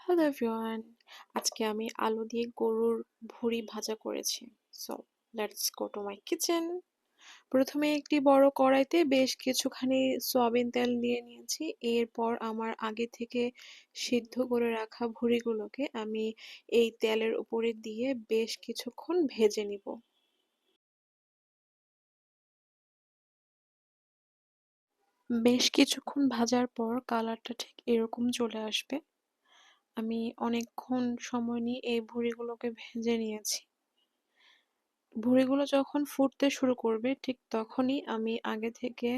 Hello everyone, আজকে আমি আলু দিয়ে গরুর ভুঁড়ি ভাজা করেছি। So let's go to my kitchen. প্রথমে একটি বড় কড়াইতে বেশ কিছুখানি সয়াবিন তেল দিয়ে নিয়েছি। এরপর আমার আগে থেকে সিদ্ধ করে রাখা ভুঁড়িগুলোকে আমি এই তেলের উপরে দিয়ে বেশ কিছুক্ষণ ভেজে নিব। বেশ কিছুক্ষণ ভাজার পর কালারটা ঠিক এরকম চলে আসবে। আমি অনেকক্ষণ সময় নিয়ে এই ভুঁড়িগুলোকে ভেজে নিয়েছি। ভুঁড়িগুলো যখন ফুটতে শুরু করবে ঠিক তখনই আমি আগে থেকে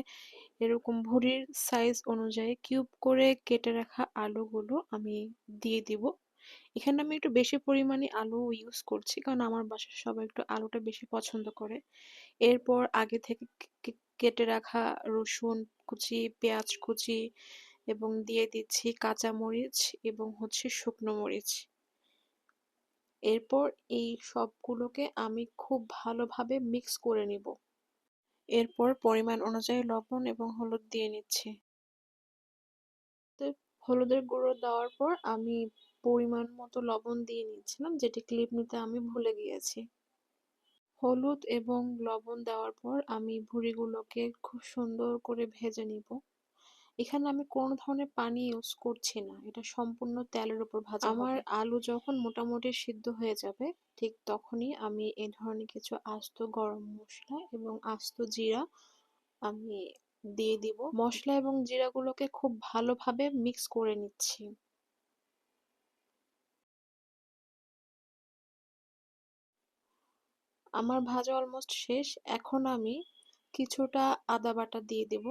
এরকম ভুঁড়ির সাইজ অনুযায়ী কিউব করে কেটে রাখা আলুগুলো আমি দিয়ে দিব। এখানে আমি একটু বেশি পরিমাণে আলু ইউজ করছি কারণ আমার বাসার সবাই একটু আলুটা বেশি পছন্দ করে। এরপর আগে থেকে কেটে রাখা রসুন কুচি, পেঁয়াজ কুচি এবং দিয়ে দিচ্ছি কাঁচা মরিচ এবং শুকনো মরিচ। এরপর এই সবগুলোকে আমি খুব ভালোভাবে মিক্স করে নিব। এরপর পরিমাণ অনুযায়ী লবণ এবং হলুদ দিয়ে নিচ্ছি। তো হলুদের গুঁড়ো দেওয়ার পর আমি পরিমাণ মতো লবণ দিয়ে নিচ্ছিলাম, যেটি ক্লিপ নিতে আমি ভুলে গিয়েছি। হলুদ এবং লবণ দেওয়ার পর আমি ভুঁড়িগুলোকে খুব সুন্দর করে ভেজে নিব। এখানে আমি কোনো ধরনের পানি ইউজ করছি না, এটা সম্পূর্ণ তেলের উপর ভাজা হবে। আমার আলু যখন মোটামুটি সিদ্ধ হয়ে যাবে ঠিক তখনই আমি এই ধরনের কিছু আস্ত গরম মশলা এবং আস্ত জিরা আমি দিয়ে দিব। মশলা এবং জিরাগুলোকে খুব ভালোভাবে মিক্স করে নিচ্ছি। আমার ভাজা অলমোস্ট শেষ। এখন আমি কিছুটা আদা বাটা দিয়ে দেব।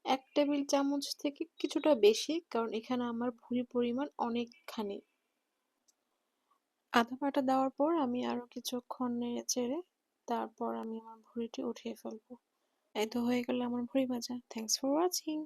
১ টেবিল চামচ থেকে কিছুটা বেশি, কারণ এখানে আমার ভুঁড়ির পরিমাণ অনেকখানি। আদা বাটা দেওয়ার পর আমি আরো কিছুক্ষণ নেড়েচেড়ে তারপর আমি আমার ভুঁড়িটি উঠিয়ে ফেলবো। এই তো হয়ে গেল আমার ভুঁড়ি ভাজা। Thanks for watching.